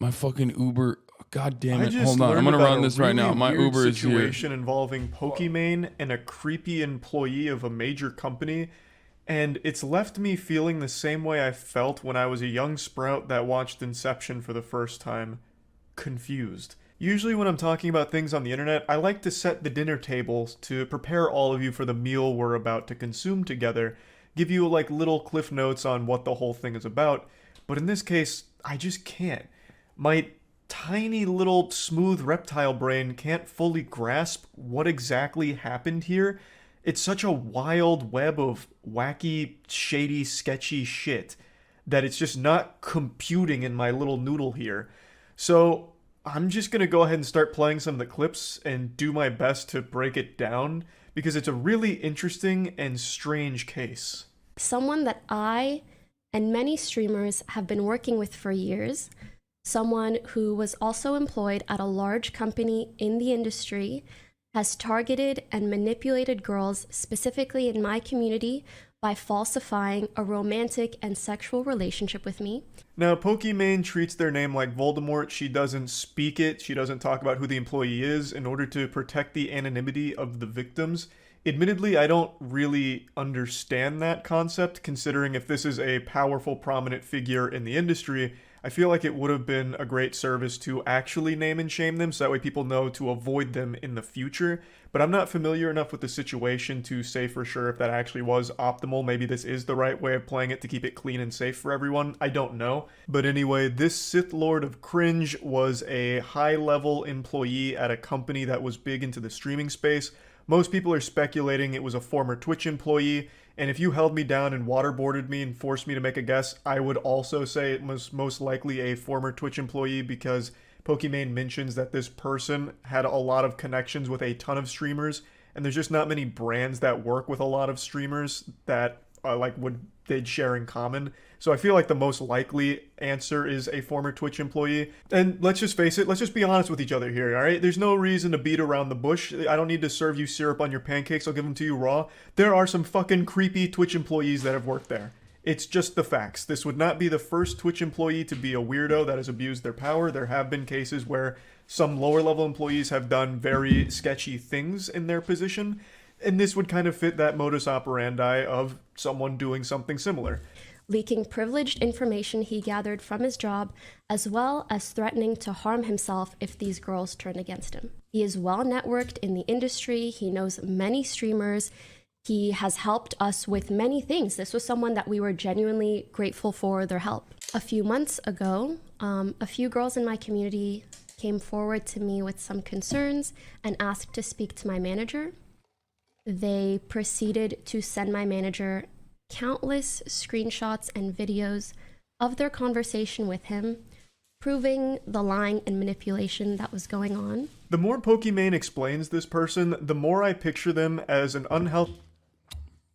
My fucking Uber. God damn I it. just Hold on. I'm learned going to about run a this right now. really My weird Uber is here. situation involving Pokimane and a creepy employee of a major company, and it's left me feeling the same way I felt when I was a young sprout that watched Inception for the first time. Confused. Usually, when I'm talking about things on the internet, I like to set the dinner tables to prepare all of you for the meal we're about to consume together, give you like little cliff notes on what the whole thing is about, but in this case, I just can't. My tiny little smooth reptile brain can't fully grasp what exactly happened here. It's such a wild web of wacky, shady, sketchy shit that it's just not computing in my little noodle here. So I'm just gonna go ahead and start playing some of the clips and do my best to break it down because it's a really interesting and strange case. Someone that I and many streamers have been working with for years, someone who was also employed at a large company in the industry, has targeted and manipulated girls, specifically in my community, by falsifying a romantic and sexual relationship with me. Now, Pokimane treats their name like Voldemort. She doesn't speak it. She doesn't talk about who the employee is in order to protect the anonymity of the victims. Admittedly, I don't really understand that concept, considering if this is a powerful, prominent figure in the industry, I feel like it would have been a great service to actually name and shame them so that way people know to avoid them in the future. But I'm not familiar enough with the situation to say for sure if that actually was optimal. Maybe this is the right way of playing it to keep it clean and safe for everyone. I don't know. But anyway, this Sith Lord of Cringe was a high-level employee at a company that was big into the streaming space. Most people are speculating it was a former Twitch employee, and if you held me down and waterboarded me and forced me to make a guess, I would also say it was most likely a former Twitch employee because Pokimane mentions that this person had a lot of connections with a ton of streamers, and there's just not many brands that work with a lot of streamers that they'd share in common. So I feel like the most likely answer is a former Twitch employee. And let's just face it, let's just be honest with each other here, all right? There's no reason to beat around the bush. I don't need to serve you syrup on your pancakes. I'll give them to you raw. There are some fucking creepy Twitch employees that have worked there. It's just the facts. This would not be the first Twitch employee to be a weirdo that has abused their power. There have been cases where some lower level employees have done very sketchy things in their position. And this would kind of fit that modus operandi of someone doing something similar. Leaking privileged information he gathered from his job, as well as threatening to harm himself if these girls turned against him. He is well networked in the industry. He knows many streamers. He has helped us with many things. This was someone that we were genuinely grateful for their help. A few months ago, a few girls in my community came forward to me with some concerns and asked to speak to my manager. They proceeded to send my manager countless screenshots and videos of their conversation with him, proving the lying and manipulation that was going on. The more Pokimane explains this person, the more I picture them as an unhealthy...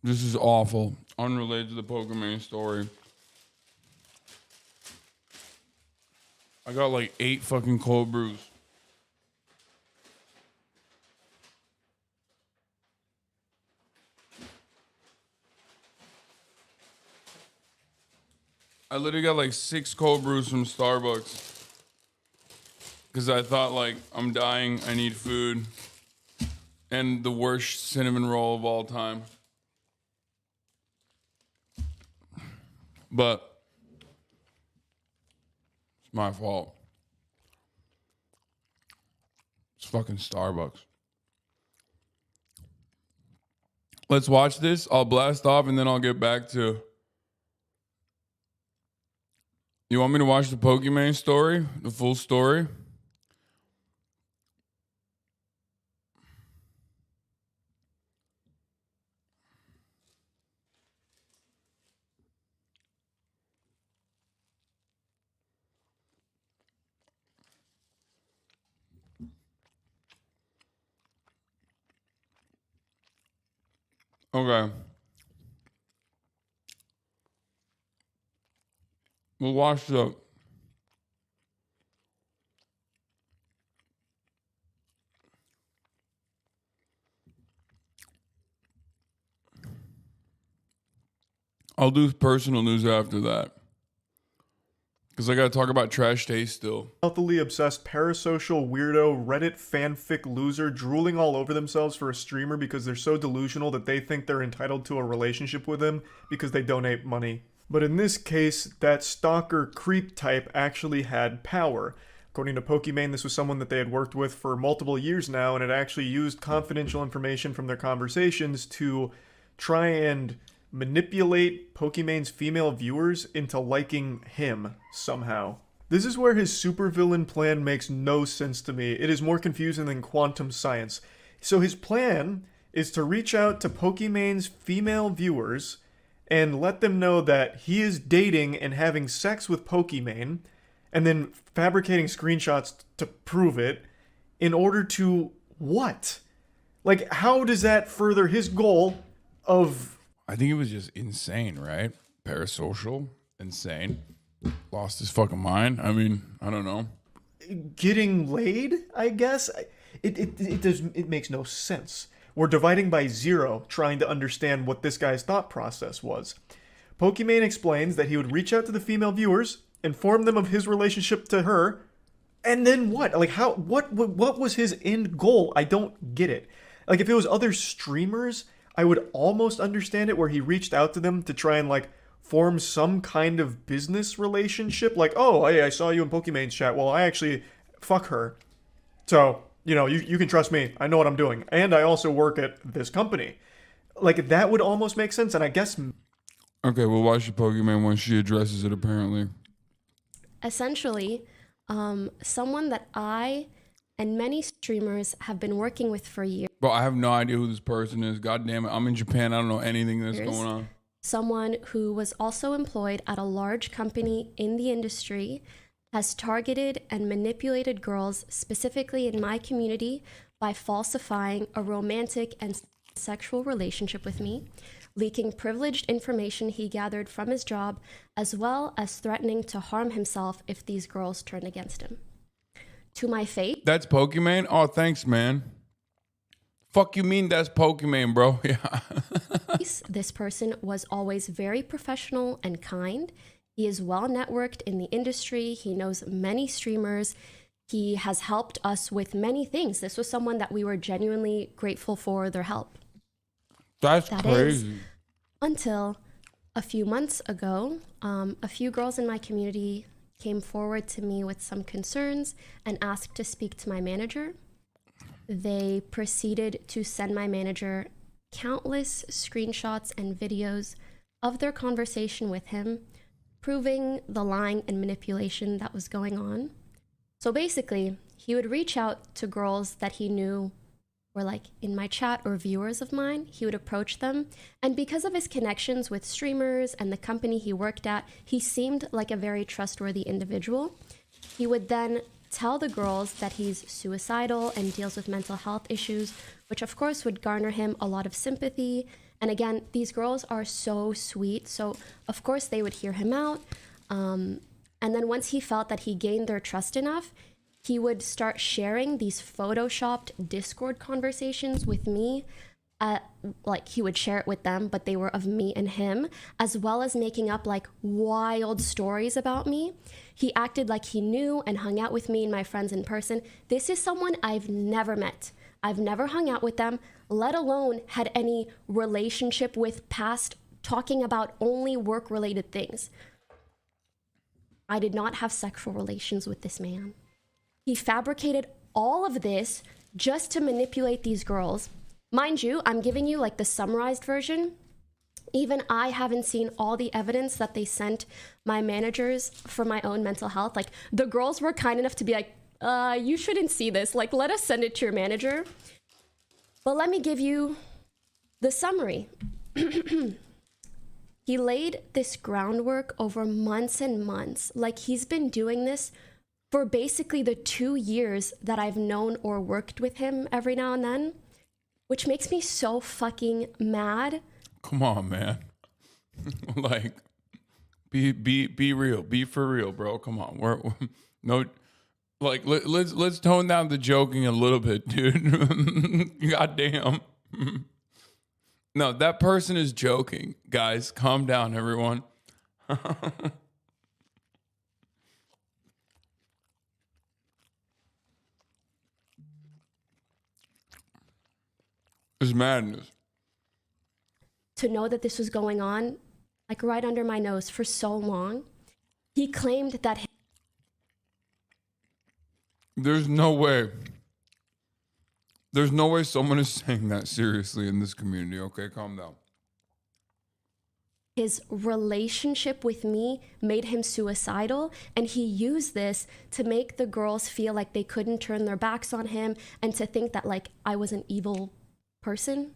This is awful. Unrelated to the Pokimane story. I got like 8 fucking cold brews. I literally got like 6 cold brews from Starbucks because I thought like I'm dying, I need food, and the worst cinnamon roll of all time. But it's my fault. It's fucking Starbucks. Let's watch this. I'll blast off and then I'll get back to... You want me to watch the Pokimane story? The full story? Okay. We'll watch the... I'll do personal news after that. Because I got to talk about trash taste still. Healthily obsessed parasocial weirdo Reddit fanfic loser drooling all over themselves for a streamer because they're so delusional that they think they're entitled to a relationship with him because they donate money. But in this case, that stalker creep type actually had power. According to Pokimane, this was someone that they had worked with for multiple years now and had actually used confidential information from their conversations to try and manipulate Pokimane's female viewers into liking him somehow. This is where his supervillain plan makes no sense to me. It is more confusing than quantum science. So his plan is to reach out to Pokimane's female viewers and let them know that he is dating and having sex with Pokimane, and then fabricating screenshots to prove it in order to what? Like, how does that further his goal of... I think it was just insane, right? Parasocial, insane. Lost his fucking mind. I mean, I don't know. Getting laid, I guess? It makes no sense. We're dividing by zero, trying to understand what this guy's thought process was. Pokimane explains that he would reach out to the female viewers, inform them of his relationship to her, and then what? Like, how? What was his end goal? I don't get it. Like, if it was other streamers, I would almost understand it, where he reached out to them to try and, like, form some kind of business relationship. Like, oh, hey, I saw you in Pokimane's chat. Well, I actually fuck her. So, you know, you can trust me. I know what I'm doing. And I also work at this company. Like, that would almost make sense. And I guess... Okay, we'll watch the Pokimane when she addresses it, apparently. Essentially, someone that I and many streamers have been working with for years. Bro, I have no idea who this person is. God damn it. I'm in Japan. I don't know anything that's going on. Someone who was also employed at a large company in the industry has targeted and manipulated girls, specifically in my community, by falsifying a romantic and sexual relationship with me, leaking privileged information he gathered from his job, as well as threatening to harm himself if these girls turn against him. To my fate... That's Pokimane? Oh, thanks, man. Fuck you mean that's Pokimane, bro? Yeah. This person was always very professional and kind. He is well networked in the industry. He knows many streamers. He has helped us with many things. This was someone that we were genuinely grateful for their help. That crazy. Is, until a few months ago, a few girls in my community came forward to me with some concerns and asked to speak to my manager. They proceeded to send my manager countless screenshots and videos of their conversation with him, proving the lying and manipulation that was going on. So basically, he would reach out to girls that he knew were like in my chat or viewers of mine. He would approach them, and because of his connections with streamers and the company he worked at, he seemed like a very trustworthy individual. He would then tell the girls that he's suicidal and deals with mental health issues, which of course would garner him a lot of sympathy. And again, these girls are so sweet, so of course they would hear him out. And then once he felt that he gained their trust enough, he would start sharing these photoshopped Discord conversations with me. Like, he would share it with them, but they were of me and him, as well as making up like wild stories about me. He acted like he knew and hung out with me and my friends in person. This is someone I've never met. I've never hung out with them, let alone had any relationship with past, talking about only work-related things. I did not have sexual relations with this man. He fabricated all of this just to manipulate these girls. Mind you, I'm giving you like the summarized version. Even I haven't seen all the evidence that they sent my managers for my own mental health. Like, the girls were kind enough to be like, you shouldn't see this. Like, let us send it to your manager. But let me give you the summary. He laid this groundwork over months and months. Like, he's been doing this for basically the 2 years that I've known or worked with him every now and then, which makes me so fucking mad. Come on, man. Like, be real. Be for real, bro. Come on. We're no, like, let's tone down the joking a little bit, dude. Goddamn. No, that person is joking. Guys, calm down, everyone. It's madness. To know that this was going on, like right under my nose for so long. He claimed that There's no way. There's no way someone is saying that seriously in this community. Okay, calm down. his relationship with me made him suicidal, and he used this to make the girls feel like they couldn't turn their backs on him and to think that like I was an evil person.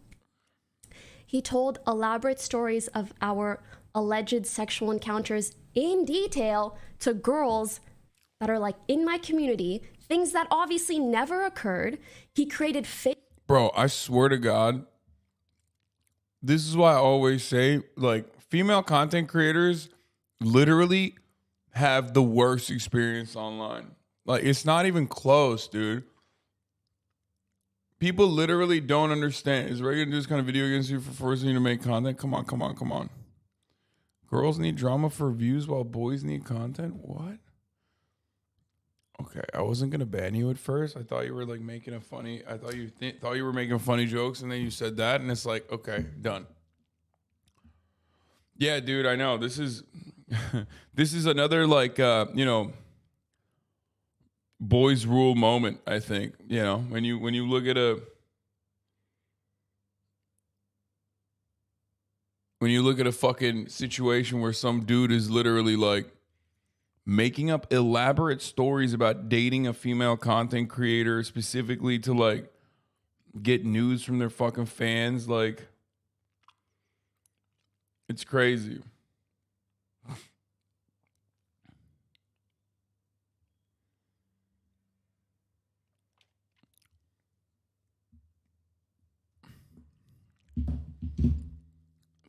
He told elaborate stories of our alleged sexual encounters in detail to girls that are like in my community, things that obviously never occurred. He created fake. Bro, I swear to God, this is why I always say, like, female content creators literally have the worst experience online. Like, it's not even close, dude. People literally don't understand. Is Reagan do this kind of video against you for forcing you to make content? Come on, come on, come on. Girls need drama for views while boys need content? What? Okay, I wasn't gonna ban you at first. I thought you were like making a funny. I thought you thought you were making funny jokes, and then you said that, and it's like, okay, done. Yeah, dude, I know. This is this is another like boys rule moment. I think when you look at a fucking situation where some dude is literally like making up elaborate stories about dating a female content creator specifically to like get news from their fucking fans, like it's crazy.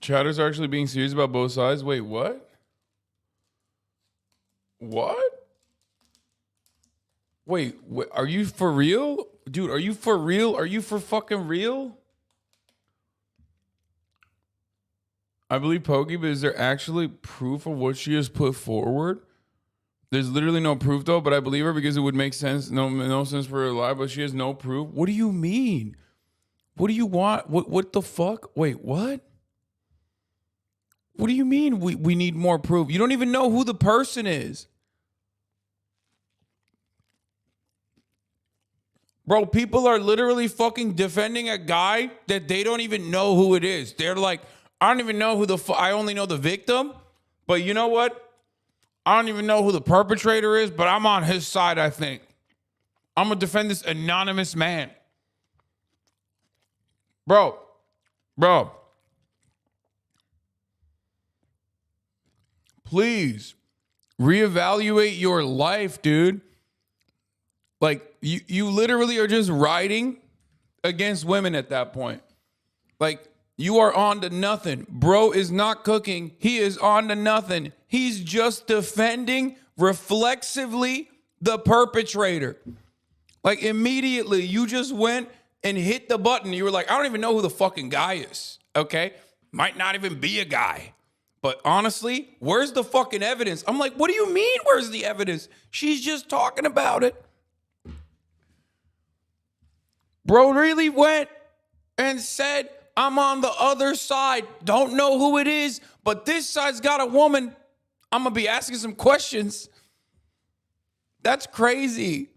Chatters are actually being serious about both sides. Wait, what? What? Wait, are you for real? Dude, are you for real? Are you for fucking real? I believe Pokey, but is there actually proof of what she has put forward? There's literally no proof though, but I believe her because it would make sense. No sense for her to lie, but she has no proof. What do you mean? What do you want? What the fuck? Wait, what? What do you mean we need more proof? You don't even know who the person is. Bro, people are literally fucking defending a guy that they don't even know who it is. They're like, I don't even know who I only know the victim. But you know what? I don't even know who the perpetrator is, but I'm on his side, I think. I'm going to defend this anonymous man. Bro. Please reevaluate your life, dude. Like, you literally are just riding against women at that point. Like, you are on to nothing. Bro is not cooking. He is on to nothing. He's just defending reflexively the perpetrator. Like, immediately, you just went and hit the button. You were like, I don't even know who the fucking guy is, okay? Might not even be a guy. But honestly, where's the fucking evidence? I'm like, what do you mean, where's the evidence? She's just talking about it. Bro really went and said, I'm on the other side. Don't know who it is, but this side's got a woman. I'm going to be asking some questions. That's crazy.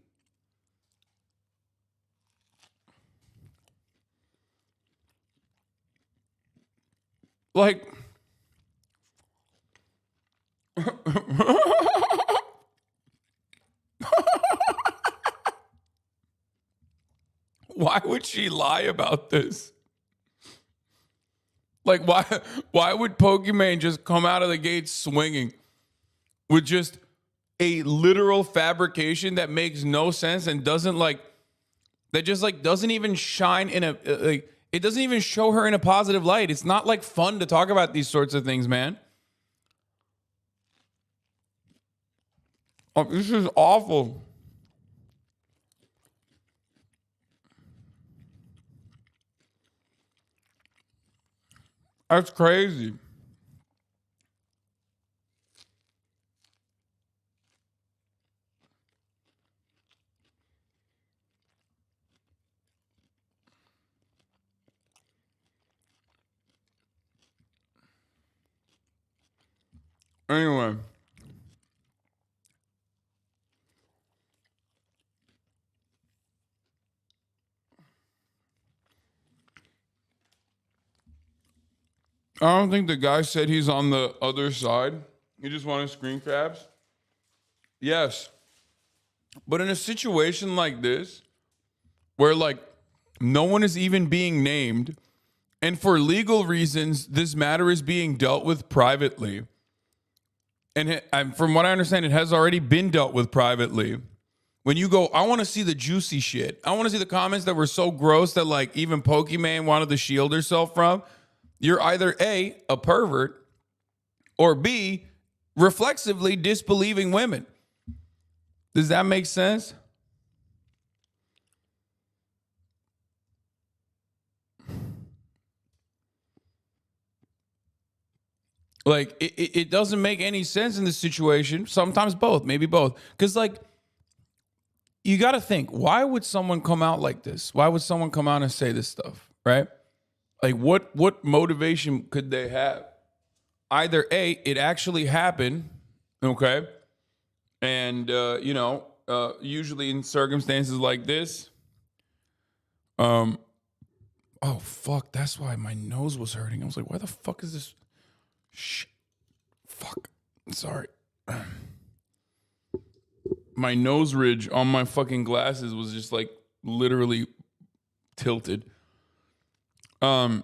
Like, why would she lie about this? Like, why would Pokimane just come out of the gate swinging with just a literal fabrication that makes no sense and doesn't doesn't even shine in it doesn't even show her in a positive light. It's not like fun to talk about these sorts of things, man. Oh, this is awful. That's crazy. Anyway. I don't think the guy said he's on the other side. He just wanted screen caps. Yes. But in a situation like this, where like no one is even being named, and for legal reasons, this matter is being dealt with privately. And from what I understand, it has already been dealt with privately. When you go, I want to see the juicy shit. I want to see the comments that were so gross that like even Pokimane wanted to shield herself from. You're either A, a pervert, or B, reflexively disbelieving women. Does that make sense? Like, it doesn't make any sense in this situation. Sometimes both, maybe both. Because, like, you got to think, why would someone come out like this? Why would someone come out and say this stuff, right? Like, what motivation could they have? Either A, it actually happened, okay? And, usually in circumstances like this, oh, fuck, that's why my nose was hurting. I was like, why the fuck is this? Shit. Fuck. Sorry. My nose ridge on my fucking glasses was just like literally tilted. Like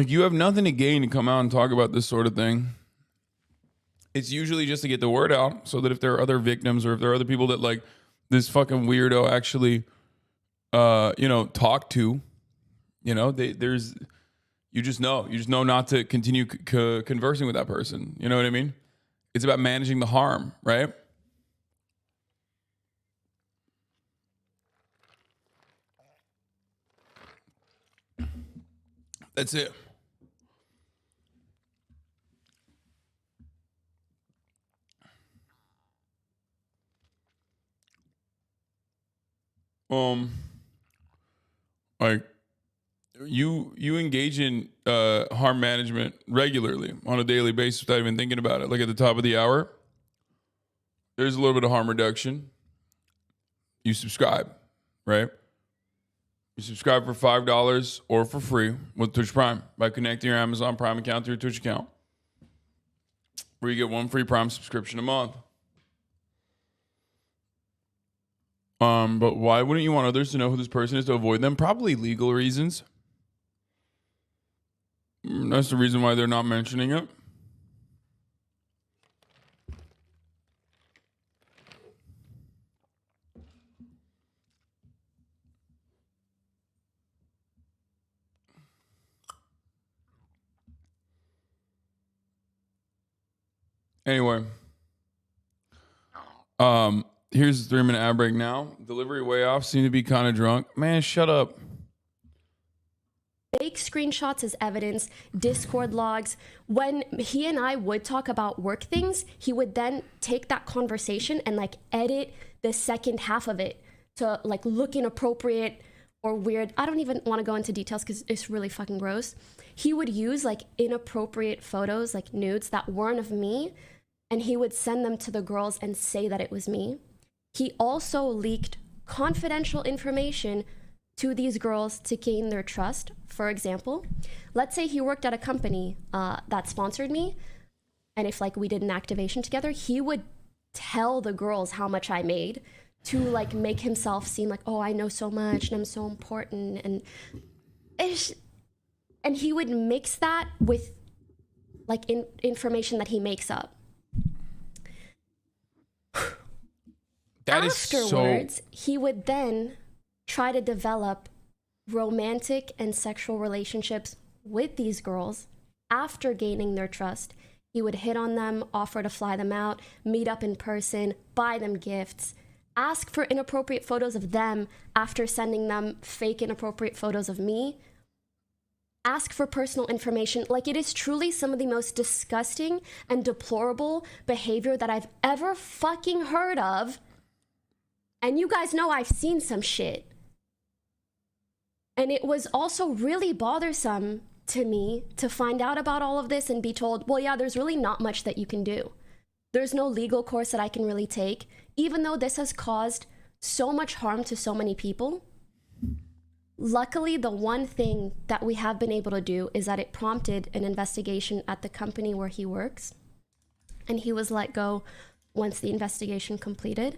you have nothing to gain to come out and talk about this sort of thing. It's usually just to get the word out so that if there are other victims or if there are other people that like this fucking weirdo actually, talk to, you just know not to continue conversing with that person. You know what I mean? It's about managing the harm, right? That's it. Like you engage in harm management regularly on a daily basis without even thinking about it. Like at the top of the hour, there's a little bit of harm reduction. You subscribe, right? You subscribe for $5 or for free with Twitch Prime by connecting your Amazon Prime account to your Twitch account, where you get one free Prime subscription a month. But why wouldn't you want others to know who this person is to avoid them? Probably legal reasons. That's the reason why they're not mentioning it. Anyway, here's the 3-minute ad break now. Delivery way off, seem to be kind of drunk. Man, shut up. Fake screenshots as evidence, Discord logs. When he and I would talk about work things, he would then take that conversation and like edit the second half of it to like look inappropriate or weird. I don't even want to go into details because it's really fucking gross. He would use like inappropriate photos, like nudes that weren't of me, and he would send them to the girls and say that it was me. He also leaked confidential information to these girls to gain their trust. For example, let's say he worked at a company that sponsored me, and if like we did an activation together, he would tell the girls how much I made to like make himself seem like, oh, I know so much and I'm so important, and he would mix that with like information that he makes up. Afterwards, he would then try to develop romantic and sexual relationships with these girls. After gaining their trust, he would hit on them, offer to fly them out, meet up in person, buy them gifts, ask for inappropriate photos of them after sending them fake inappropriate photos of me, ask for personal information. Like, it is truly some of the most disgusting and deplorable behavior that I've ever fucking heard of. And you guys know I've seen some shit. And it was also really bothersome to me to find out about all of this and be told, well, yeah, there's really not much that you can do. There's no legal course that I can really take, even though this has caused so much harm to so many people. Luckily, the one thing that we have been able to do is that it prompted an investigation at the company where he works, and he was let go once the investigation completed.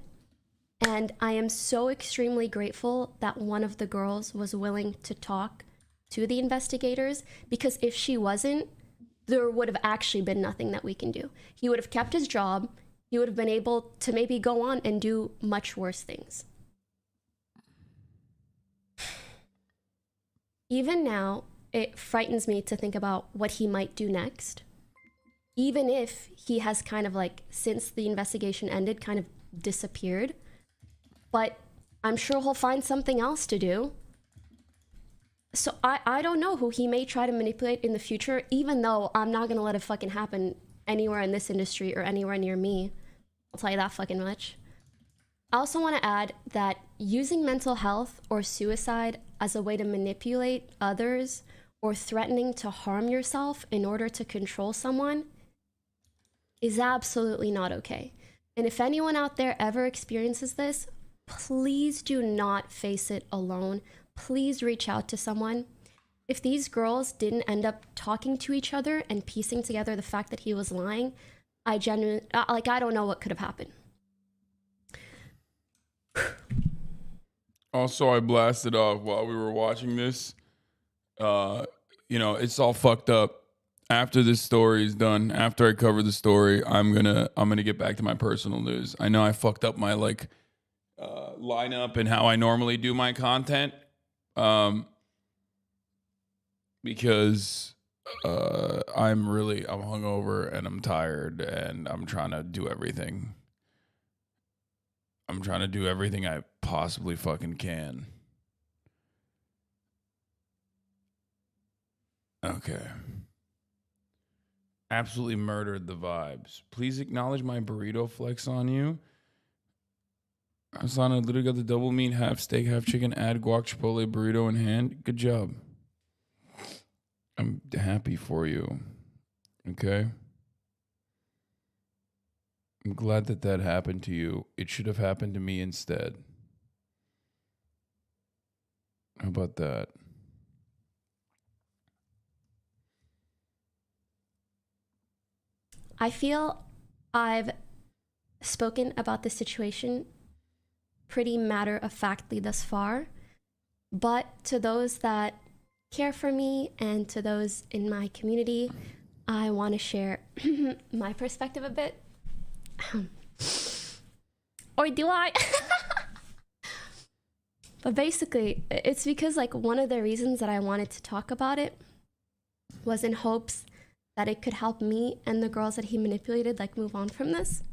And I am so extremely grateful that one of the girls was willing to talk to the investigators, because if she wasn't, there would have actually been nothing that we can do. He would have kept his job. He would have been able to maybe go on and do much worse things. Even now, it frightens me to think about what he might do next. Even if he has kind of like, since the investigation ended, kind of disappeared. But I'm sure he'll find something else to do. So I don't know who he may try to manipulate in the future, even though I'm not gonna let it fucking happen anywhere in this industry or anywhere near me. I'll tell you that fucking much. I also want to add that using mental health or suicide as a way to manipulate others or threatening to harm yourself in order to control someone is absolutely not okay. And if anyone out there ever experiences this, please do not face it alone. Please reach out to someone. If these girls didn't end up talking to each other and piecing together the fact that he was lying, I don't know what could have happened. Also, I blasted off while we were watching this. It's all fucked up. After this story is done, after I cover the story, I'm gonna get back to my personal news. I know I fucked up my lineup and how I normally do my content, because I'm hungover and I'm tired and I'm trying to do everything. I'm trying to do everything I possibly fucking can. Okay. Absolutely murdered the vibes. Please acknowledge my burrito flex on you. Hasan, I literally got the double meat, half steak, half chicken, add guac, chipotle burrito in hand. Good job. I'm happy for you. Okay? I'm glad that happened to you. It should have happened to me instead. How about that? I feel I've spoken about the situation pretty matter-of-factly thus far, but to those that care for me and to those in my community, I want to share my perspective a bit. Or do I? But basically, it's because one of the reasons that I wanted to talk about it was in hopes that it could help me and the girls that he manipulated move on from this.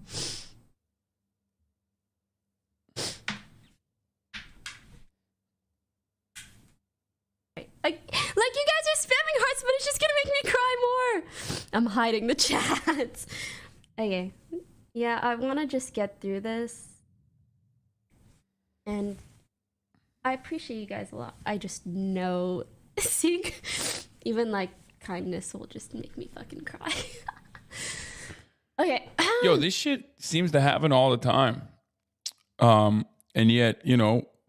You guys are spamming hearts, but it's just gonna make me cry more. I'm hiding the chats. Okay. Yeah, I want to just get through this. And I appreciate you guys a lot. I just know seeing even kindness will just make me fucking cry. Okay. Yo, this shit seems to happen all the time. And yet,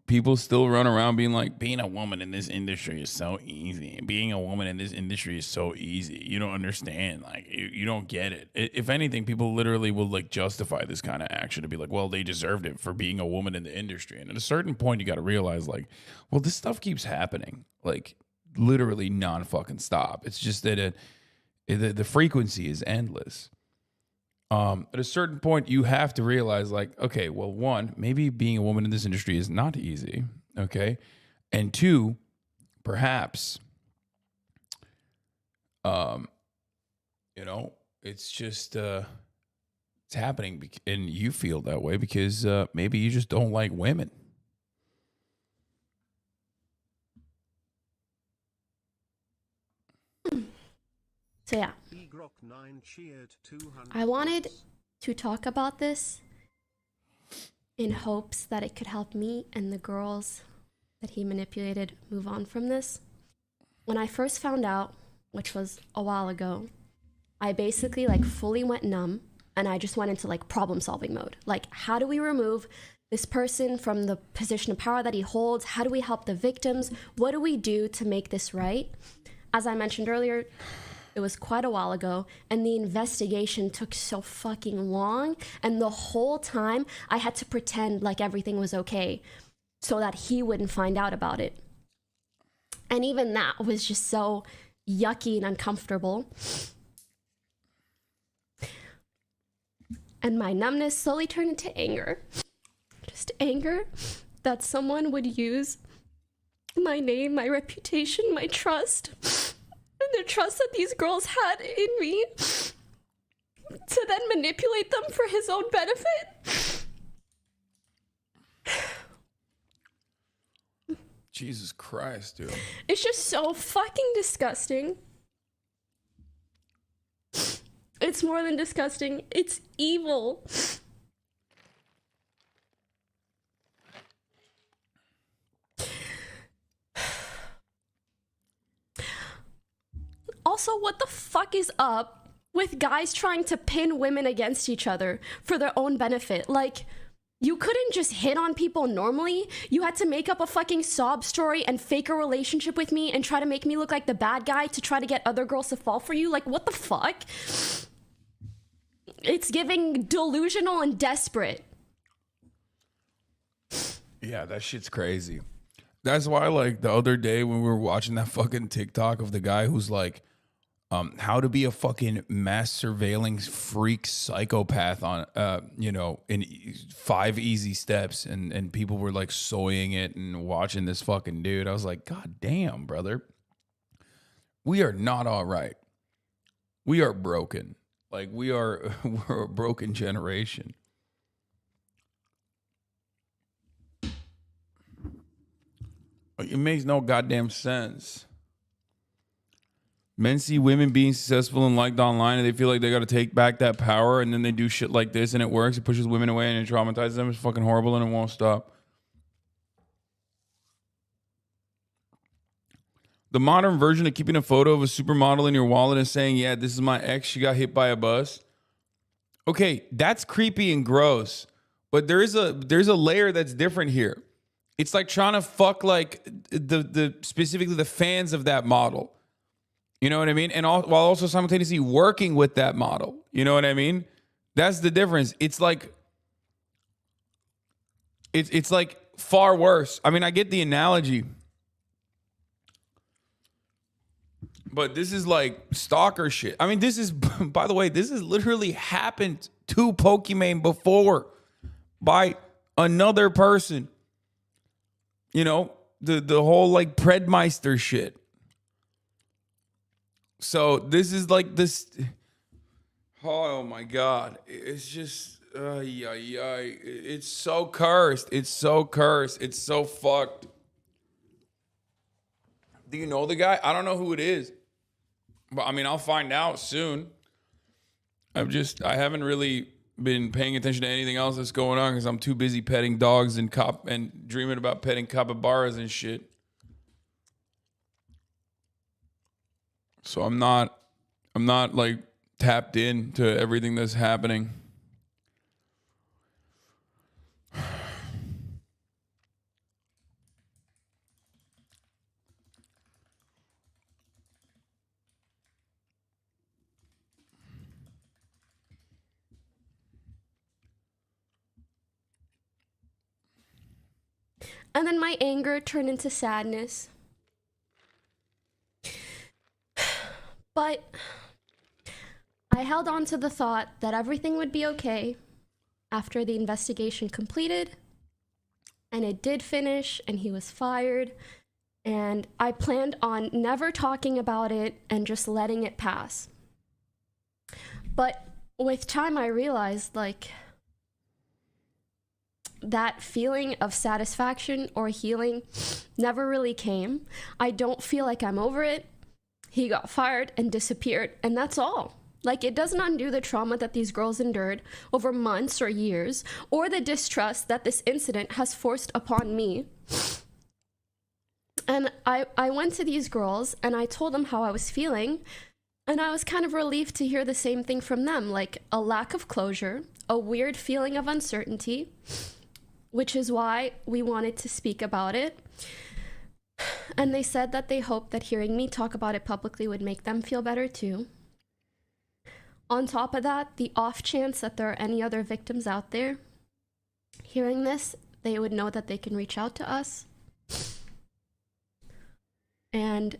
people still run around being like, being a woman in this industry is so easy. Being a woman in this industry is so easy. You don't understand. You don't get it. If anything, people literally will justify this kind of action to be like, well, they deserved it for being a woman in the industry. And at a certain point, you got to realize well, this stuff keeps happening. Literally non-fucking stop. It's just that the frequency is endless. At a certain point, you have to realize, okay, well, one, maybe being a woman in this industry is not easy, okay? And two, perhaps, it's just, it's happening, and you feel that way because maybe you just don't like women. So yeah, I wanted to talk about this in hopes that it could help me and the girls that he manipulated move on from this. When I first found out which was a while ago, I basically like fully went numb and I just went into like problem solving mode. Like, how do we remove this person from the position of power that he holds? How do we help the victims? What do we do to make this right? As I mentioned earlier, it was quite a while ago, and the investigation took so fucking long, and the whole time I had to pretend like everything was okay so that he wouldn't find out about it. And even that was just so yucky and uncomfortable. And my numbness slowly turned into anger. Just anger that someone would use my name, my reputation, my trust, and the trust that these girls had in me to then manipulate them for his own benefit. Jesus Christ, dude. It's just so fucking disgusting. It's more than disgusting. It's evil. Also, what the fuck is up with guys trying to pin women against each other for their own benefit? Like, you couldn't just hit on people normally. You had to make up a fucking sob story and fake a relationship with me and try to make me look like the bad guy to try to get other girls to fall for you. Like, what the fuck? It's giving delusional and desperate. Yeah, that shit's crazy. That's why, like, the other day when we were watching that fucking TikTok of the guy who's like, how to be a fucking mass surveilling freak psychopath on, in 5 easy steps. And people were like soying it and watching this fucking dude. I was like, God damn, brother. We are not all right. We are broken. Like, we're a broken generation. It makes no goddamn sense. Men see women being successful and liked online, and they feel like they got to take back that power, and then they do shit like this, and it works. It pushes women away, and it traumatizes them. It's fucking horrible, and it won't stop. The modern version of keeping a photo of a supermodel in your wallet and saying, yeah, this is my ex, she got hit by a bus. Okay, that's creepy and gross, but there's a layer that's different here. It's like trying to fuck like the specifically the fans of that model. You know what I mean? And while also simultaneously working with that model. You know what I mean? That's the difference. It's like it's like far worse. I mean, I get the analogy. But this is like stalker shit. I mean, this is, by the way, this has literally happened to Pokimane before by another person. You know, the whole like Predmeister shit. So this is like this. Oh my God. It's just, it's so cursed. It's so cursed. It's so fucked. Do you know the guy? I don't know who it is. But I mean, I'll find out soon. I haven't really been paying attention to anything else that's going on because I'm too busy petting dogs and dreaming about petting capybaras and shit. So I'm not like tapped in to everything that's happening. And then my anger turned into sadness. But I held on to the thought that everything would be okay after the investigation completed. And it did finish, and he was fired. And I planned on never talking about it and just letting it pass. But with time, I realized, like, that feeling of satisfaction or healing never really came. I don't feel like I'm over it. He got fired and disappeared, and that's all. Like, it doesn't undo the trauma that these girls endured over months or years, or the distrust that this incident has forced upon me. And I went to these girls and I told them how I was feeling. And I was kind of relieved to hear the same thing from them, like a lack of closure, a weird feeling of uncertainty, which is why we wanted to speak about it. And they said that they hoped that hearing me talk about it publicly would make them feel better too. On top of that, the off chance that there are any other victims out there hearing this, they would know that they can reach out to us. And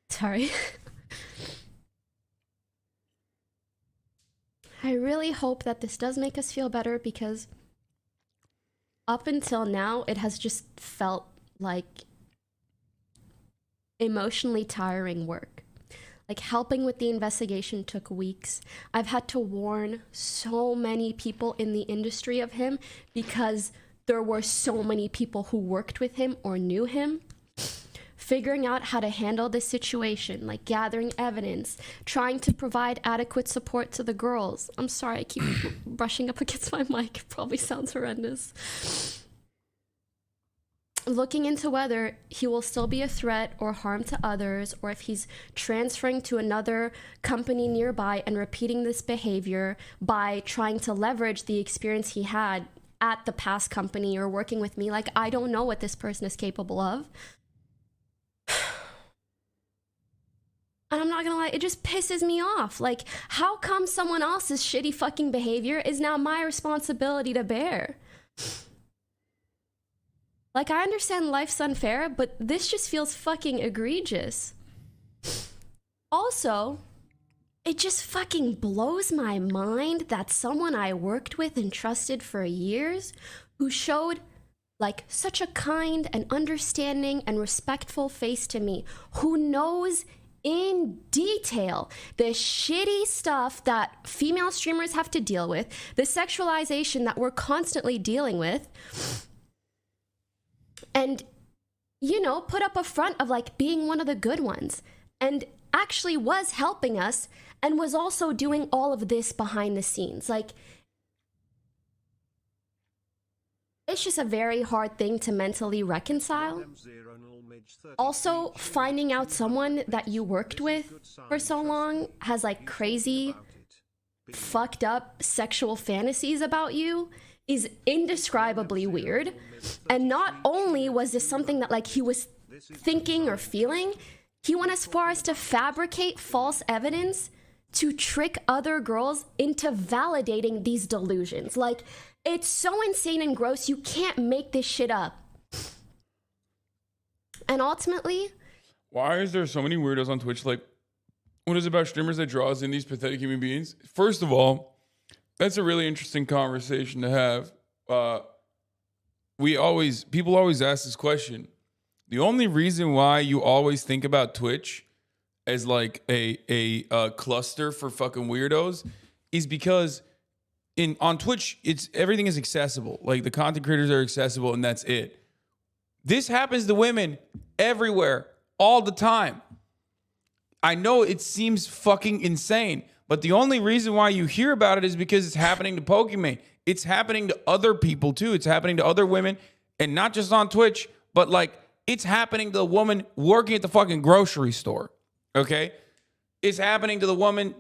sorry. I really hope that this does make us feel better, because up until now, it has just felt like emotionally tiring work. Like, helping with the investigation took weeks. I've had to warn so many people in the industry of him because there were so many people who worked with him or knew him. Figuring out how to handle this situation, like gathering evidence, trying to provide adequate support to the girls. I'm sorry, I keep brushing up against my mic. It probably sounds horrendous. Looking into whether he will still be a threat or harm to others, or if he's transferring to another company nearby and repeating this behavior by trying to leverage the experience he had at the past company or working with me. Like, I don't know what this person is capable of. And I'm not gonna lie, it just pisses me off. Like, how come someone else's shitty fucking behavior is now my responsibility to bear? Like, I understand life's unfair, but this just feels fucking egregious. Also, it just fucking blows my mind that someone I worked with and trusted for years, who showed like such a kind and understanding and respectful face to me, who knows in detail the shitty stuff that female streamers have to deal with, the sexualization that we're constantly dealing with, and, you know, put up a front of like being one of the good ones, and actually was helping us and was also doing all of this behind the scenes. Like, it's just a very hard thing to mentally reconcile. Also, finding out someone that you worked with for so long has like crazy, fucked up sexual fantasies about you is indescribably weird. And not only was this something that like he was thinking or feeling, he went as far as to fabricate false evidence to trick other girls into validating these delusions. Like, it's so insane and gross, you can't make this shit up. And ultimately, why is there so many weirdos on Twitch? Like, what is it about streamers that draws in these pathetic human beings? First of all, that's a really interesting conversation to have. People always ask this question. The only reason why you always think about Twitch as like a cluster for fucking weirdos is because on Twitch, everything is accessible. Like, the content creators are accessible, and that's it. This happens to women everywhere, all the time. I know it seems fucking insane, but the only reason why you hear about it is because it's happening to Pokimane. It's happening to other people too. It's happening to other women, and not just on Twitch, but like, it's happening to the woman working at the fucking grocery store. Okay? It's happening to the woman,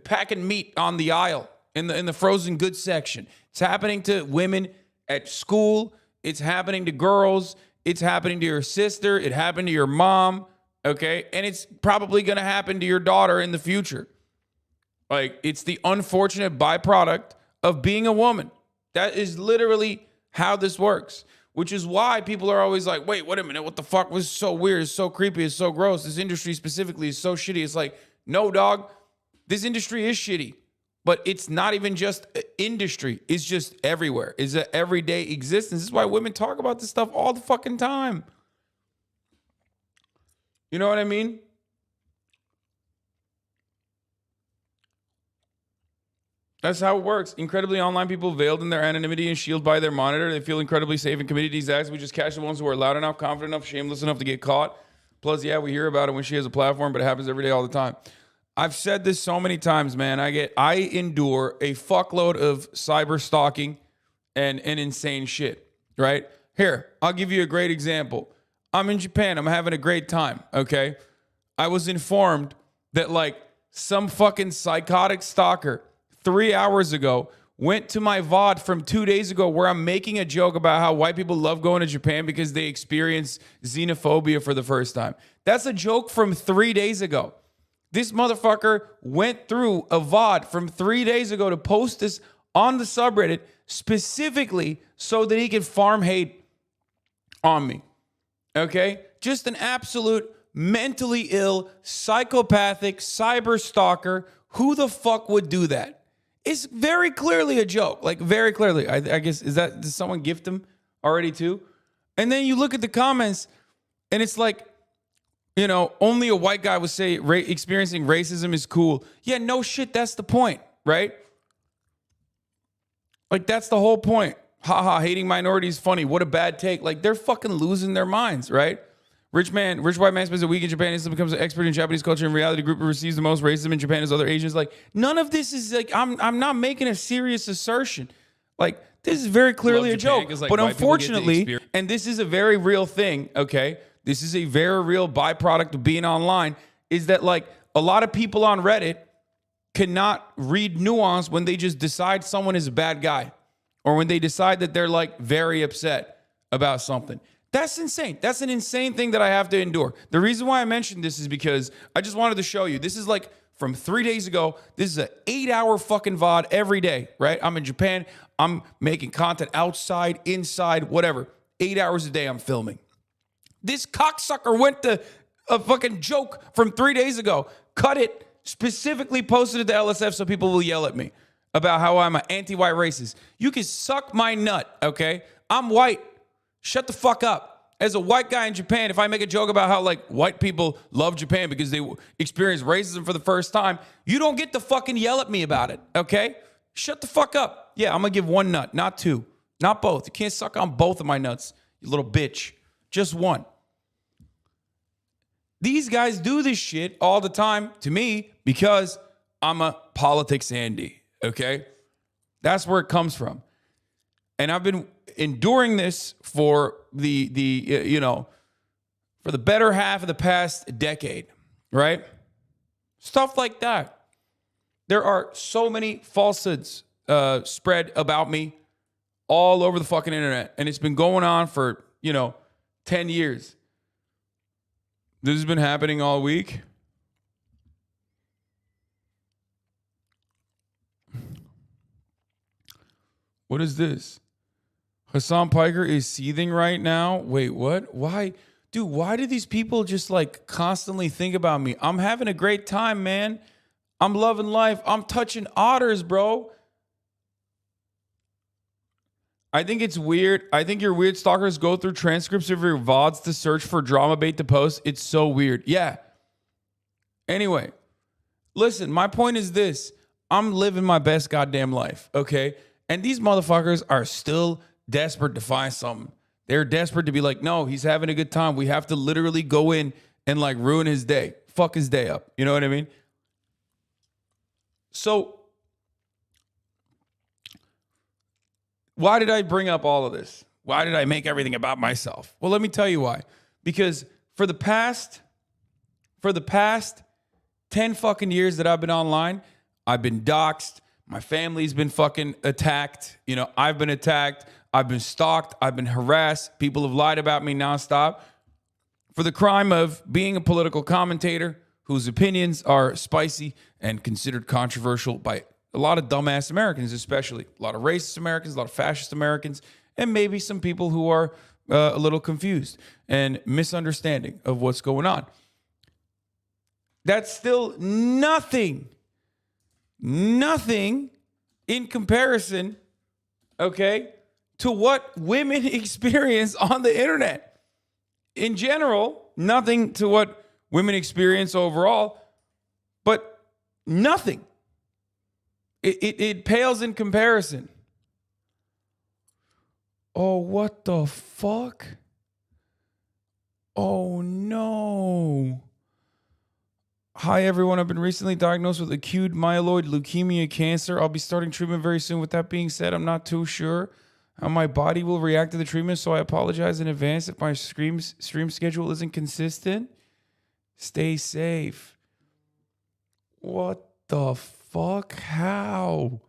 packing meat on the aisle in the frozen goods section. It's happening to women at school. It's happening to girls. It's happening to your sister. It happened to your mom. Okay? And it's probably going to happen to your daughter in the future. Like, it's the unfortunate byproduct of being a woman. That is literally how this works. Which is why people are always like, wait a minute, what the fuck was so weird, it's so creepy, it's so gross, this industry specifically is so shitty. It's like, no, dog, this industry is shitty. But it's not even just industry, it's just everywhere. It's an everyday existence. This is why women talk about this stuff all the fucking time. You know what I mean? That's how it works. Incredibly online people veiled in their anonymity and shielded by their monitor. They feel incredibly safe and committed to these acts. We just catch the ones who are loud enough, confident enough, shameless enough to get caught. Plus, yeah, we hear about it when she has a platform, but it happens every day all the time. I've said this so many times, man. I endure a fuckload of cyber stalking and insane shit, right? here, I'll give you a great example. I'm in Japan. I'm having a great time, okay? I was informed that, like, some fucking psychotic stalker 3 hours ago went to my VOD from 2 days ago where I'm making a joke about how white people love going to Japan because they experience xenophobia for the first time. That's a joke from 3 days ago. This motherfucker went through a VOD from 3 days ago to post this on the subreddit specifically so that he could farm hate on me. Okay? Just an absolute mentally ill, psychopathic, cyber stalker. Who the fuck would do that? It's very clearly a joke. Like, very clearly. I guess, did someone gift him already too? And then you look at the comments and it's like, you know, only a white guy would say experiencing racism is cool. Yeah, no shit. That's the point, right? Like, that's the whole point. Haha, hating minorities funny. What a bad take. Like, they're fucking losing their minds, right? Rich white man spends a week in Japan, instantly becomes an expert in Japanese culture and reality. Group who receives the most racism in Japan as other Asians. Like, none of this is like, I'm not making a serious assertion. Like, this is very clearly a joke. Like, but unfortunately, and this is a very real thing, okay? This is a very real byproduct of being online, is that, like, a lot of people on Reddit cannot read nuance when they just decide someone is a bad guy or when they decide that they're, like, very upset about something. That's insane. That's an insane thing that I have to endure. The reason why I mentioned this is because I just wanted to show you. This is like from 3 days ago. This is an 8-hour fucking VOD every day, right? I'm in Japan. I'm making content outside, inside, whatever. 8 hours a day I'm filming. This cocksucker went to a fucking joke from 3 days ago, cut it, specifically posted it to LSF so people will yell at me about how I'm an anti-white racist. You can suck my nut, okay? I'm white. Shut the fuck up. As a white guy in Japan, if I make a joke about how, like, white people love Japan because they experience racism for the first time, you don't get to fucking yell at me about it, okay? Shut the fuck up. Yeah, I'm going to give one nut, not two. Not both. You can't suck on both of my nuts, you little bitch. Just one. These guys do this shit all the time to me because I'm a politics Andy, okay? That's where it comes from. And I've been enduring this for for the better half of the past decade, right? Stuff like that. There are so many falsehoods spread about me all over the fucking internet. And it's been going on for, 10 years. This has been happening all week. What is this? Hassan Piker is seething right now. Wait, what? Why? Dude, why do these people just, like, constantly think about me? I'm having a great time, man. I'm loving life. I'm touching otters, bro. I think it's weird. I think your weird stalkers go through transcripts of your VODs to search for drama bait to post. It's so weird. Yeah. Anyway, listen, my point is this. I'm living my best goddamn life, okay? And these motherfuckers are still desperate to find something. They're desperate to be like, no, he's having a good time. We have to literally go in and, like, ruin his day. Fuck his day up. You know what I mean? So, why did I bring up all of this? Why did I make everything about myself? Well, let me tell you why. Because for the past 10 fucking years that I've been online, I've been doxxed. My family's been fucking attacked. I've been attacked. I've been stalked. I've been harassed. People have lied about me nonstop for the crime of being a political commentator whose opinions are spicy and considered controversial by a lot of dumbass Americans, especially a lot of racist Americans, a lot of fascist Americans, and maybe some people who are a little confused and misunderstanding of what's going on. That's still nothing in comparison, okay, to what women experience on the internet. In general, nothing to what women experience overall, but nothing. It pales in comparison. Oh, what the fuck? Oh, no. Hi, everyone. I've been recently diagnosed with acute myeloid leukemia cancer. I'll be starting treatment very soon. With that being said, I'm not too sure how my body will react to the treatment, so I apologize in advance if my stream schedule isn't consistent. Stay safe. What the fuck? How?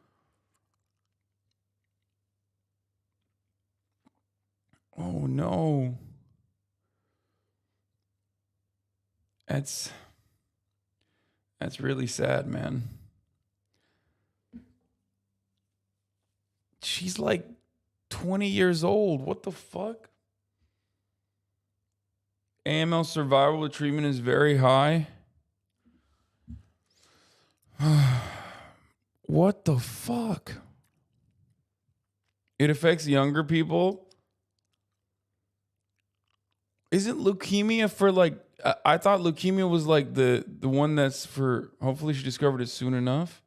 Oh no. That's really sad, man. She's like 20 years old. What the fuck? AML survival treatment is very high. What the fuck? It affects younger people. Isn't leukemia for like, I thought leukemia was like the one that's for, hopefully she discovered it soon enough.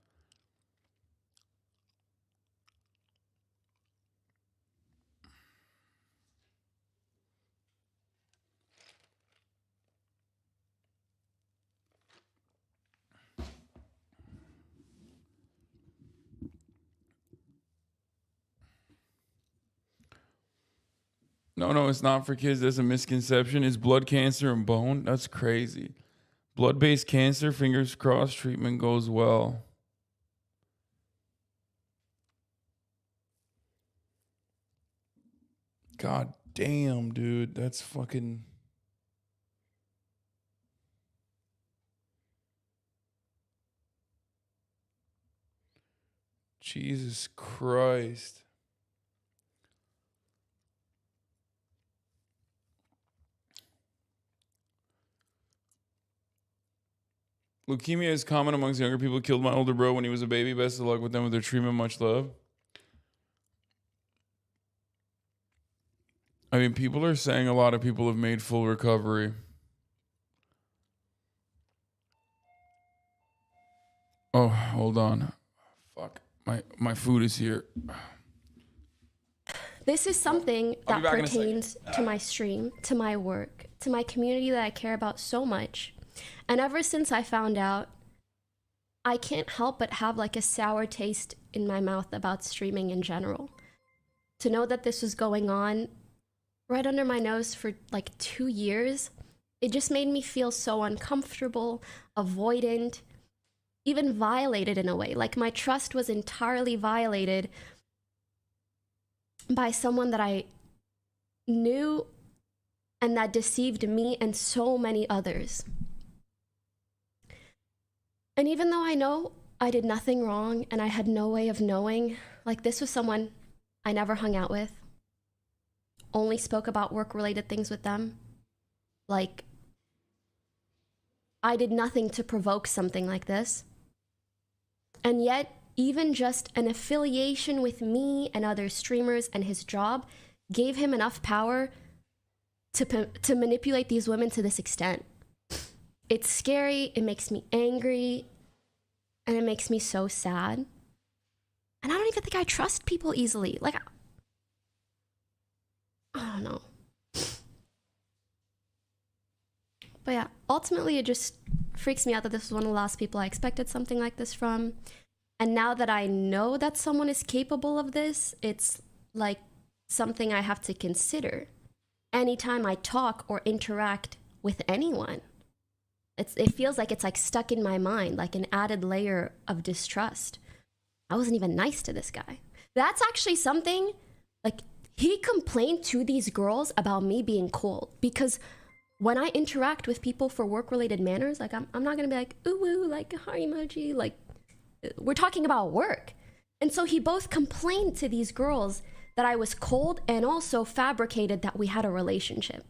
No, it's not for kids. That's a misconception. It's blood cancer and bone. That's crazy. Blood-based cancer, fingers crossed, treatment goes well. God damn, dude. That's fucking... Jesus Christ. Leukemia is common amongst younger people. Killed my older bro when he was a baby. Best of luck with them with their treatment. Much love. I mean, people are saying a lot of people have made full recovery. Oh, hold on. Fuck. My food is here. This is something that pertains to my stream, to my work, to my community that I care about so much. And ever since I found out, I can't help but have like a sour taste in my mouth about streaming in general. To know that this was going on right under my nose for like 2 years, it just made me feel so uncomfortable, avoidant, even violated in a way. Like my trust was entirely violated by someone that I knew and that deceived me and so many others. And even though I know I did nothing wrong and I had no way of knowing, like this was someone I never hung out with, only spoke about work-related things with them. Like, I did nothing to provoke something like this. And yet, even just an affiliation with me and other streamers and his job gave him enough power to manipulate these women to this extent. It's scary, it makes me angry, and it makes me so sad. And I don't even think I trust people easily. Like, I don't know. But yeah, ultimately it just freaks me out that this was one of the last people I expected something like this from. And now that I know that someone is capable of this, it's like something I have to consider anytime I talk or interact with anyone. It feels like it's like stuck in my mind, like an added layer of distrust. I wasn't even nice to this guy. That's actually something, like, he complained to these girls about me being cold, because when I interact with people for work-related manners, like, I'm not gonna be like, ooh, like, a heart emoji, like, we're talking about work. And so he both complained to these girls that I was cold and also fabricated that we had a relationship.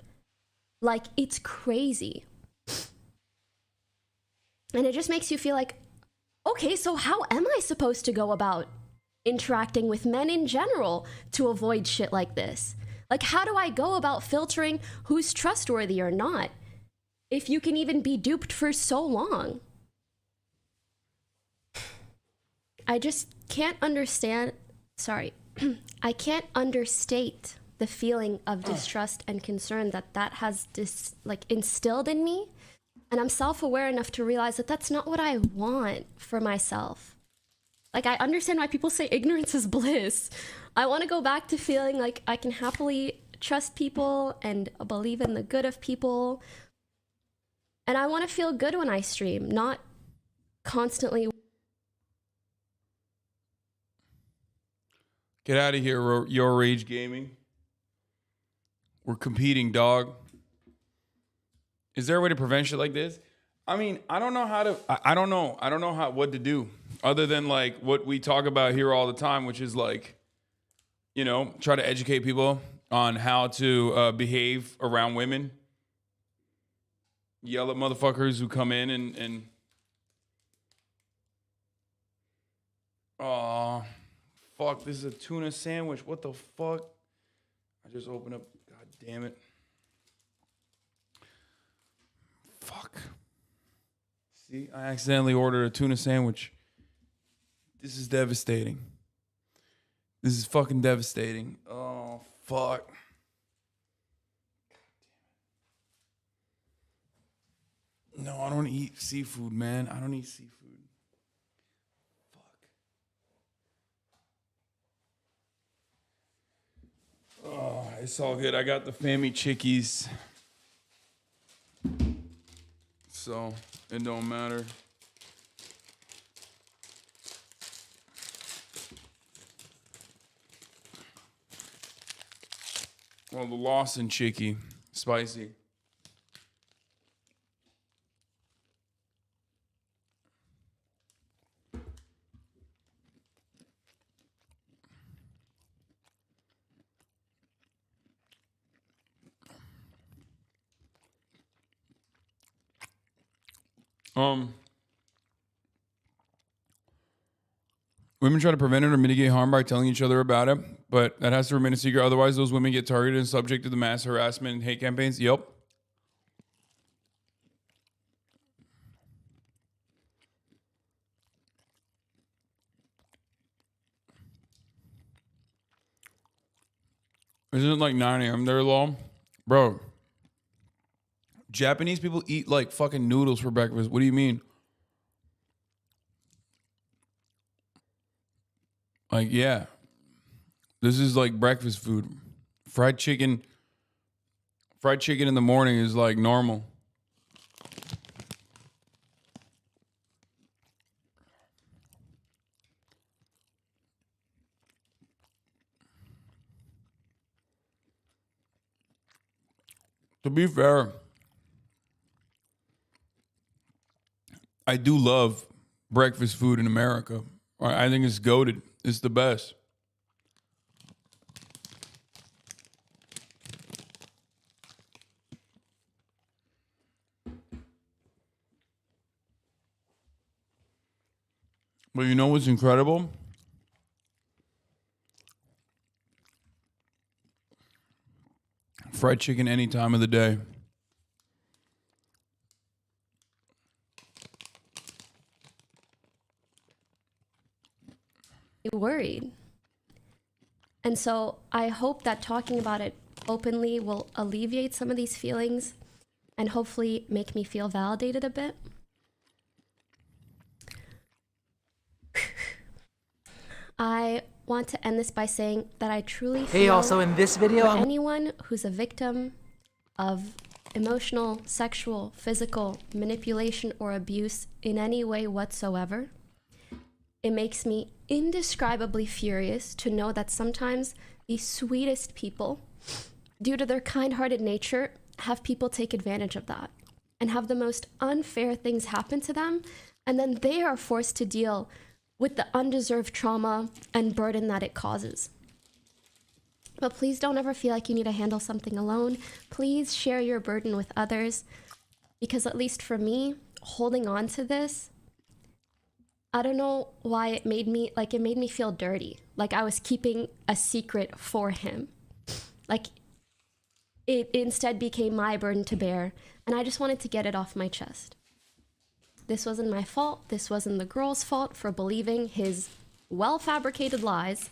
Like, it's crazy. And it just makes you feel like, okay, so how am I supposed to go about interacting with men in general to avoid shit like this? Like, how do I go about filtering who's trustworthy or not if you can even be duped for so long? I just can't understand, I can't understate the feeling of distrust and concern that has instilled in me. And I'm self-aware enough to realize that that's not what I want for myself. Like, I understand why people say ignorance is bliss. I want to go back to feeling like I can happily trust people and believe in the good of people. And I want to feel good when I stream, not constantly. Get out of here, Your Rage Gaming. We're competing, dog. Is there a way to prevent shit like this? I mean, I don't know how to. I don't know. I don't know what to do other than like what we talk about here all the time, which is like, you know, try to educate people on how to behave around women. Yell at motherfuckers who come in and oh, fuck, this is a tuna sandwich. What the fuck? I just opened up. God damn it. Fuck. See, I accidentally ordered a tuna sandwich. This is devastating. This is fucking devastating. Oh, fuck. No, I don't eat seafood, man. I don't eat seafood. Fuck. Oh, it's all good. I got the family chickies. So, it don't matter. Well, the Lawson chickie. Spicy. Women try to prevent it or mitigate harm by telling each other about it, but that has to remain a secret. Otherwise, those women get targeted and subject to the mass harassment and hate campaigns. Yep. Isn't it like 9 a.m. there, Law? Bro, Japanese people eat like fucking noodles for breakfast. What do you mean? Like, yeah. This is like breakfast food. Fried chicken in the morning is like normal. To be fair, I do love breakfast food in America. I think it's goated. It's the best. But you know what's incredible? Fried chicken any time of the day. Worried. And so I hope that talking about it openly will alleviate some of these feelings and hopefully make me feel validated a bit. I want to end this by saying that I truly feel Also in this video, for anyone who's a victim of emotional, sexual, physical manipulation or abuse in any way whatsoever, it makes me indescribably furious to know that sometimes the sweetest people, due to their kind-hearted nature, have people take advantage of that and have the most unfair things happen to them, and then they are forced to deal with the undeserved trauma and burden that it causes. But please don't ever feel like you need to handle something alone. Please share your burden with others, because at least for me, holding on to this, I don't know why it made me feel dirty. Like I was keeping a secret for him. Like it instead became my burden to bear, and I just wanted to get it off my chest. This wasn't my fault. This wasn't the girl's fault for believing his well-fabricated lies.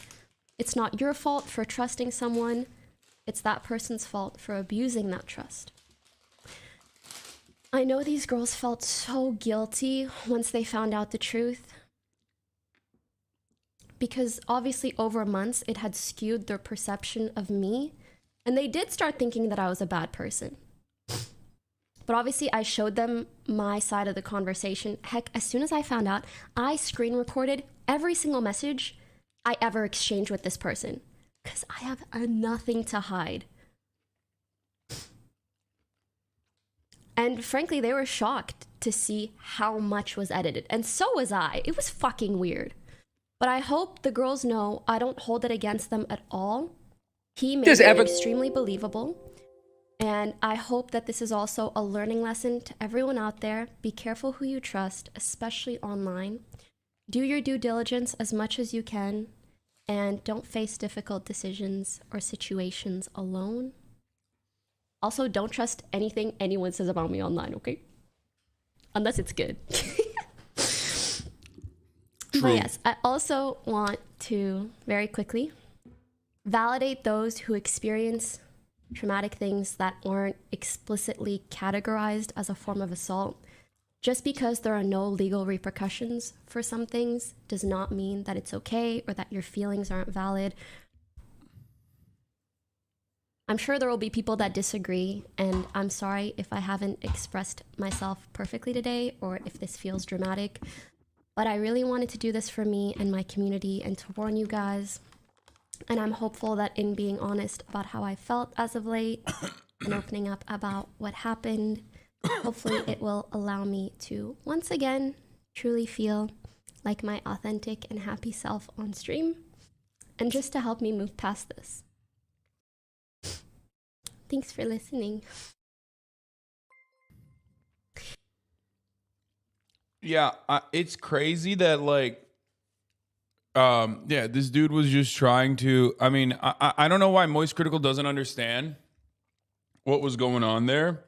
It's not your fault for trusting someone. It's that person's fault for abusing that trust. I know these girls felt so guilty once they found out the truth. because obviously over months it had skewed their perception of me, and they did start thinking that I was a bad person. But obviously I showed them my side of the conversation. Heck, as soon as I found out, I screen recorded every single message I ever exchanged with this person, because I have nothing to hide. And frankly, they were shocked to see how much was edited. And so was I. It was fucking weird. But I hope the girls know I don't hold it against them at all. He made it extremely believable. And I hope that this is also a learning lesson to everyone out there. Be careful who you trust, especially online. Do your due diligence as much as you can. And don't face difficult decisions or situations alone. Also, don't trust anything anyone says about me online, okay? Unless it's good. But yes, I also want to very quickly validate those who experience traumatic things that aren't explicitly categorized as a form of assault. Just because there are no legal repercussions for some things does not mean that it's okay or that your feelings aren't valid. I'm sure there will be people that disagree, and I'm sorry if I haven't expressed myself perfectly today or if this feels dramatic, but I really wanted to do this for me and my community and to warn you guys. And I'm hopeful that in being honest about how I felt as of late and opening up about what happened, hopefully it will allow me to once again truly feel like my authentic and happy self on stream, and just to help me move past this. Thanks for listening. Yeah, it's crazy that like, yeah, this dude was just trying to. I mean, I don't know why Moist Critical doesn't understand what was going on there.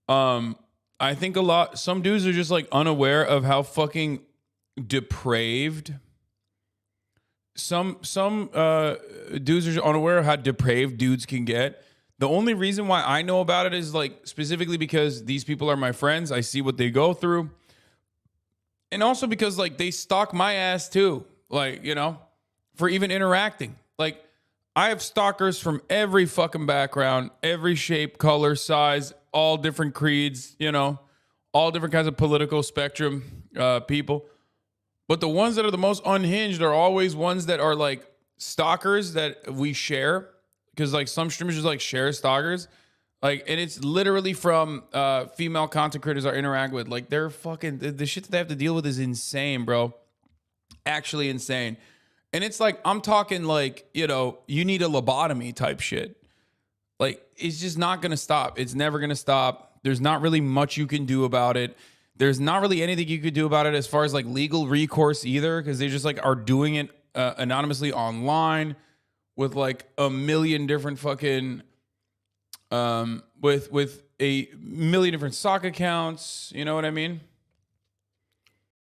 I think some dudes are just like unaware of how fucking depraved. Some dudes are unaware of how depraved dudes can get. The only reason why I know about it is like specifically because these people are my friends. I see what they go through. And also because like they stalk my ass too. Like, you know, for even interacting. Like I have stalkers from every fucking background, every shape, color, size, all different creeds, you know, all different kinds of political spectrum people. But the ones that are the most unhinged are always ones that are like stalkers that we share. Because like some streamers just like share stalkers. Like, and it's literally from female content creators I interact with. Like they're fucking, the shit that they have to deal with is insane, bro. Actually insane. And it's like, I'm talking like, you know, you need a lobotomy type shit. Like, it's just not going to stop. It's never going to stop. There's not really much you can do about it. There's not really anything you could do about it as far as like legal recourse either, because they just like are doing it anonymously online with like a million different fucking with a million different sock accounts. You know what I mean?